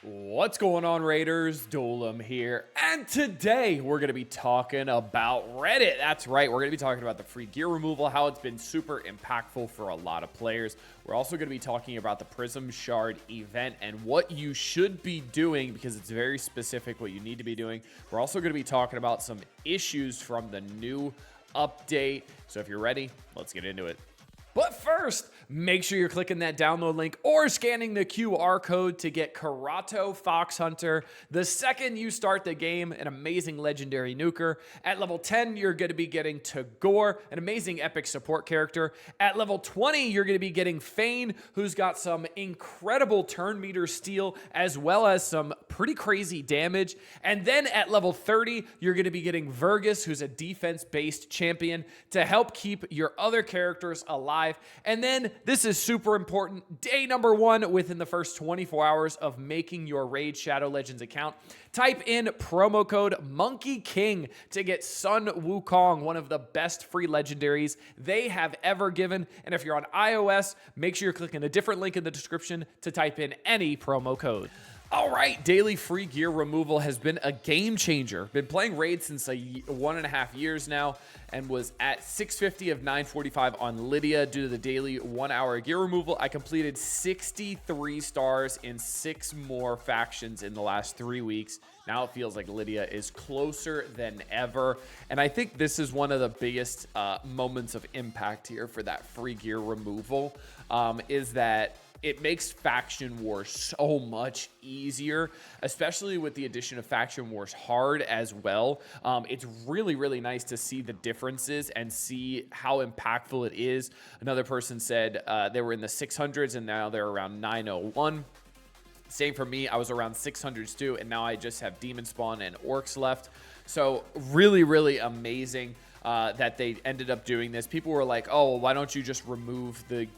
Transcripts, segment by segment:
What's going on, Raiders? Dolem here, and today we're going to be talking about Reddit. That's right, we're going to be talking about the free gear removal, how it's been super impactful for a lot of players. We're also going to be talking about the Prism Shard event and what you should be doing because it's very specific what you need to be doing. We're also going to be talking about some issues from the new update. So if you're ready, let's get into it. But first, make sure you're clicking that download link or scanning the QR code to get Karato Fox Hunter. The second you start the game, an amazing legendary nuker. At level 10, you're going to be getting Tagore, an amazing epic support character. At level 20, you're going to be getting Fane, who's got some incredible turn meter steal, as well as some pretty crazy damage. And then at level 30, you're going to be getting Vergus, who's a defense-based champion, to help keep your other characters alive. And then, this is super important, day number 1 within the first 24 hours of making your Raid Shadow Legends account. Type in promo code Monkey King to get Sun Wukong, one of the best free legendaries they have ever given. And if you're on iOS, make sure you're clicking a different link in the description to type in any promo code. All right, daily free gear removal has been a game changer. Been playing Raid since 1.5 years now and was at 650 of 945 on Lydia due to the daily 1 hour gear removal. I completed 63 stars in 6 more factions in the last 3 weeks. Now it feels like Lydia is closer than ever. And I think this is one of the biggest moments of impact here for that free gear removal is that it makes Faction Wars so much easier, especially with the addition of Faction Wars Hard as well. It's really, really nice to see the differences and see how impactful it is. Another person said they were in the 600s and now they're around 901. Same for me. I was around 600s too, and now I just have Demon Spawn and Orcs left. So really, really amazing that they ended up doing this. People were like, oh, why don't you just remove the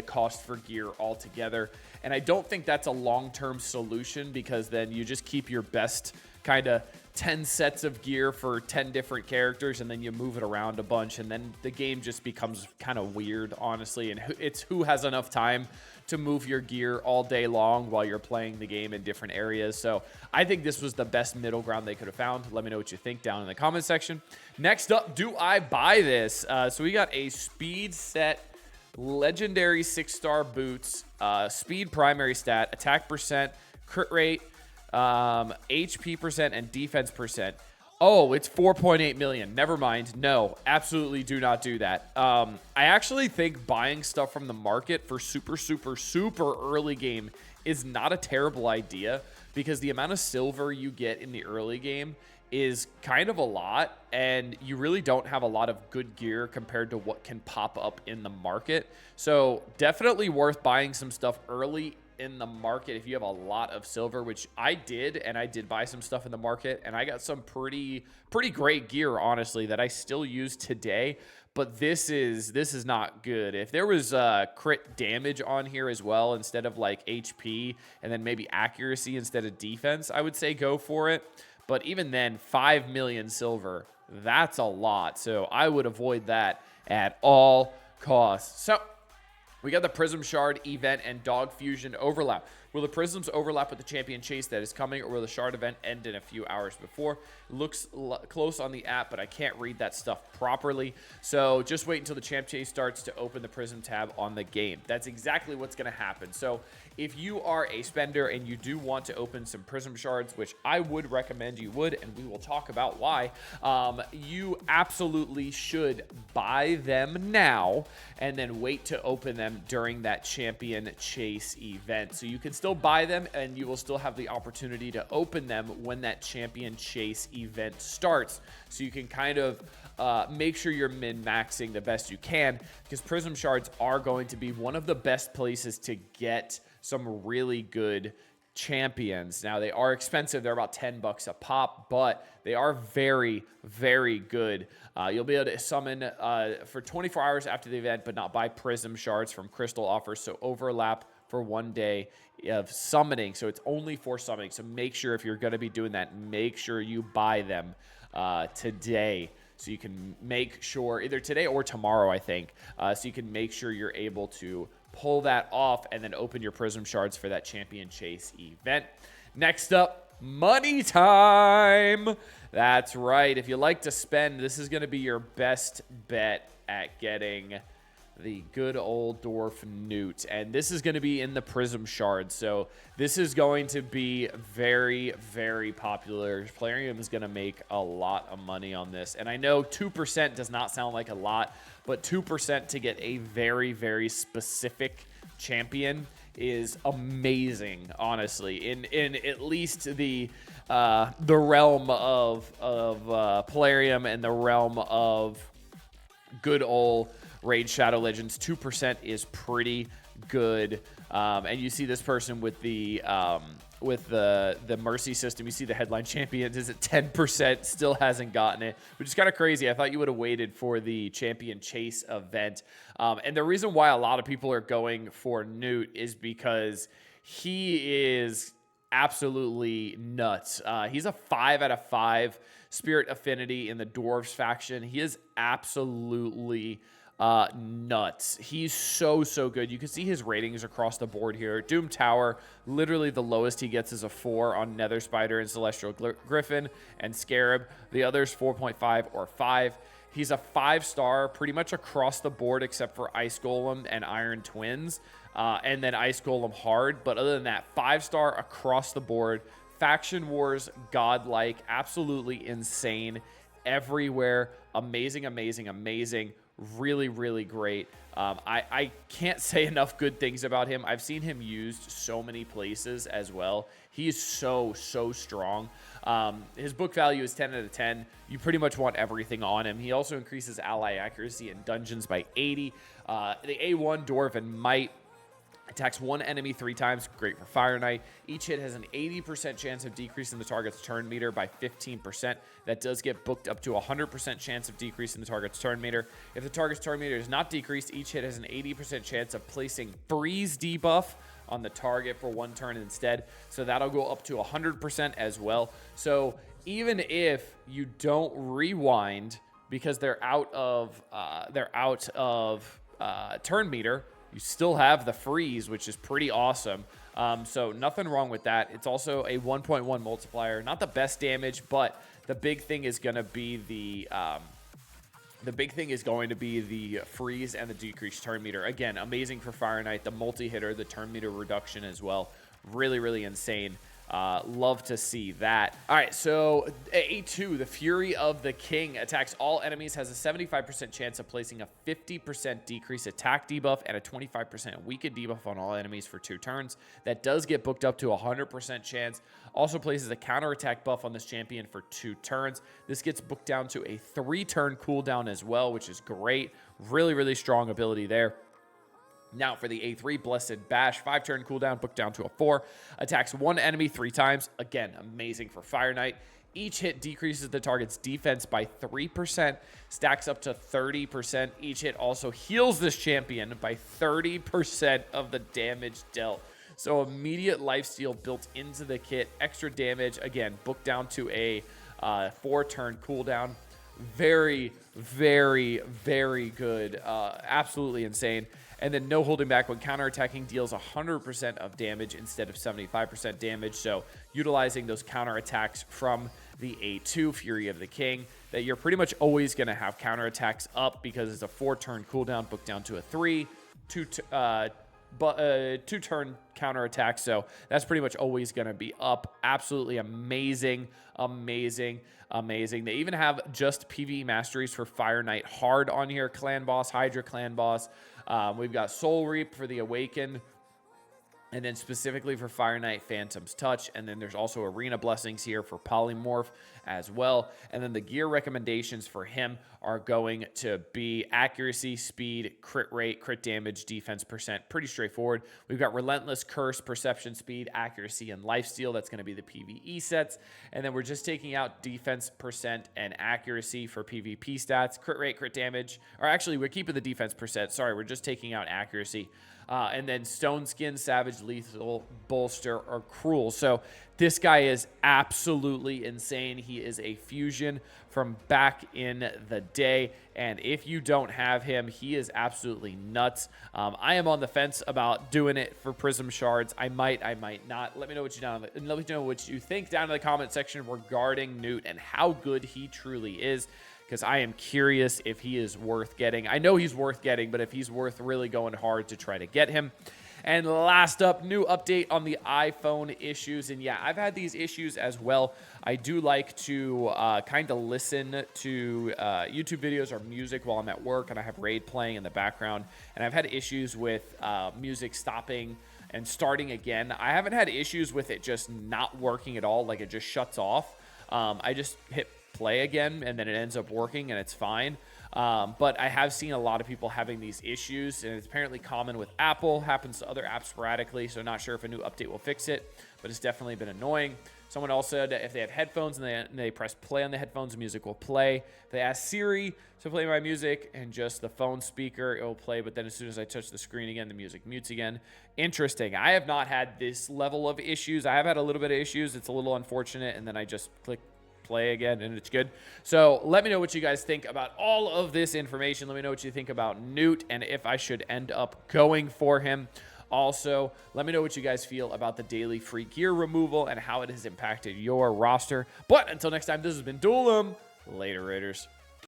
cost for gear altogether? And I don't think that's a long-term solution because then you just keep your best kind of 10 sets of gear for 10 different characters and then you move it around a bunch and then the game just becomes kind of weird, honestly. And it's who has enough time to move your gear all day long while you're playing the game in different areas. So I think this was the best middle ground they could have found. Let me know what you think down in the comment section. Next up, do I buy this? So we got a speed set legendary 6-star boots, speed primary stat, attack percent, crit rate, HP percent, and defense percent. Oh, it's 4.8 million. Never mind. No, absolutely do not do that. I actually think buying stuff from the market for super early game is not a terrible idea because the amount of silver you get in the early game is kind of a lot, and you really don't have a lot of good gear compared to what can pop up in the market. So definitely worth buying some stuff early in the market if you have a lot of silver, which I did, and I did buy some stuff in the market, and I got some pretty great gear, honestly, that I still use today. But this is not good. If there was crit damage on here as well instead of like HP, and then maybe accuracy instead of defense, I would say go for it. But even then, 5 million silver, that's a lot. So I would avoid that at all costs. So we got the Prism Shard event and Dog Fusion overlap. Will the Prisms overlap with the Champion Chase that is coming, or will the Shard event end in a few hours before? It looks close on the app, but I can't read that stuff properly. So just wait until the Champ Chase starts to open the Prism tab on the game. That's exactly what's going to happen. So if you are a spender and you do want to open some Prism Shards, which I would recommend you would, and we will talk about why, you absolutely should buy them now and then wait to open them during that Champion Chase event. So you can still buy them and you will still have the opportunity to open them when that Champion Chase event starts. So you can kind of make sure you're min-maxing the best you can, because Prism Shards are going to be one of the best places to get some really good champions. Now, they are expensive. They're about 10 bucks a pop, but they are very, very good. You'll be able to summon for 24 hours after the event, but not buy Prism Shards from Crystal offers. So overlap for 1 day of summoning. So it's only for summoning. So make sure if you're going to be doing that, make sure you buy them today. So you can make sure, either today or tomorrow, I think, so you can make sure you're able to pull that off and then open your Prism Shards for that Champion Chase event. Next up, money time. That's right. If you like to spend, this is going to be your best bet at getting the good old dwarf Gnut. And this is going to be in the Prism shard. So this is going to be very, very popular. Plarium is going to make a lot of money on this. And I know 2% does not sound like a lot, but 2% to get a very, very specific champion is amazing, honestly. In at least the realm of Plarium and the realm of good old Raid Shadow Legends, 2% is pretty good. And you see this person with the Mercy system. You see the headline champions is at 10%, still hasn't gotten it, which is kind of crazy. I thought you would have waited for the champion chase event. And the reason why a lot of people are going for Gnut is because he is absolutely nuts. He's a 5 out of 5 spirit affinity in the dwarves faction. He is absolutely nuts. He's so good. You can see his ratings across the board here. Doom Tower, literally the lowest he gets is a 4 on Nether Spider and Celestial Griffin and Scarab. The others 4.5 or 5. He's a 5-star pretty much across the board except for Ice Golem and Iron Twins, and then Ice Golem hard. But other than that, 5-star across the board. Faction Wars, godlike, absolutely insane everywhere. Amazing. Really great. I can't say enough good things about him. I've seen him used so many places as well. He is so strong. His book value is 10 out of 10. You pretty much want everything on him. He also increases ally accuracy in dungeons by 80. The A1 Dwarven Might attacks one enemy 3 times. Great for Fire Knight. Each hit has an 80% chance of decreasing the target's turn meter by 15%. That does get booked up to 100% chance of decreasing the target's turn meter. If the target's turn meter is not decreased, each hit has an 80% chance of placing freeze debuff on the target for 1 turn instead. So that'll go up to 100% as well. So even if you don't rewind because they're out of turn meter, you still have the freeze, which is pretty awesome. So nothing wrong with that. It's also a 1.1 multiplier. Not the best damage, but the big thing is going to be the freeze and the decreased turn meter. Again, amazing for Fire Knight. The multi-hitter, the turn meter reduction as well. Really insane. Love to see that. All right, so A2, the Fury of the King, attacks all enemies, has a 75% chance of placing a 50% decrease attack debuff and a 25% weakened debuff on all enemies for 2 turns. That does get booked up to 100% chance. Also places a counterattack buff on this champion for 2 turns. This gets booked down to a 3-turn cooldown as well, which is great. Really strong ability there. Now for the A3, Blessed Bash, 5-turn cooldown, booked down to a 4. Attacks 1 enemy 3 times. Again, amazing for Fire Knight. Each hit decreases the target's defense by 3%, stacks up to 30%. Each hit also heals this champion by 30% of the damage dealt. So immediate lifesteal built into the kit. Extra damage, again, booked down to a 4-turn cooldown. Very good. Absolutely insane. And then no holding back when counterattacking deals 100% of damage instead of 75% damage. So utilizing those counterattacks from the A2 Fury of the King, that you're pretty much always going to have counterattacks up because it's a 4-turn cooldown, booked down to a 3, 2-turn counterattack. So that's pretty much always going to be up. Absolutely amazing. They even have just PvE masteries for Fire Knight hard on here. Clan Boss, Hydra Clan Boss. We've got Soul Reap for the Awakened. And then specifically for Fire Knight, Phantom's Touch. And then there's also Arena Blessings here for Polymorph as well. And then the gear recommendations for him are going to be accuracy, speed, crit rate, crit damage, defense percent. Pretty straightforward. We've got Relentless Curse, Perception, Speed, Accuracy, and Lifesteal. That's going to be the PvE sets. And then we're just taking out defense percent and accuracy for PvP stats. Crit rate, crit damage. Or actually, we're keeping the defense percent. Sorry, we're just taking out accuracy. and then Stone Skin, Savage, Lethal, Bolster, or Cruel. So this guy is absolutely insane. He is a fusion from back in the day, and if you don't have him, he is absolutely nuts. I am on the fence about doing it for Prism Shards. I might not. Let me know what you think down in the comment section regarding Gnut and how good he truly is, because I am curious if he is worth getting. I know he's worth getting, but if he's worth really going hard to try to get him. And last up, new update on the iPhone issues. And yeah, I've had these issues as well. I do like to kind of listen to YouTube videos or music while I'm at work, and I have Raid playing in the background. And I've had issues with music stopping and starting again. I haven't had issues with it just not working at all, like it just shuts off. I just hit play again, and then it ends up working, and it's fine. But I have seen a lot of people having these issues, and it's apparently common with Apple, happens to other apps sporadically, so not sure if a new update will fix it, but it's definitely been annoying. Someone else said that if they have headphones and they press play on the headphones, the music will play. If they ask Siri to play my music and just the phone speaker, it will play, but then as soon as I touch the screen again, the music mutes again. Interesting. I have not had this level of issues. I have had a little bit of issues. It's a little unfortunate, and then I just click play again and it's good. So let me know what you guys think about all of this information. Let me know what you think about Gnut and if I should end up going for him. Also, let me know what you guys feel about the daily free gear removal and how it has impacted your roster. But until next time, this has been Duelim. Later, Raiders.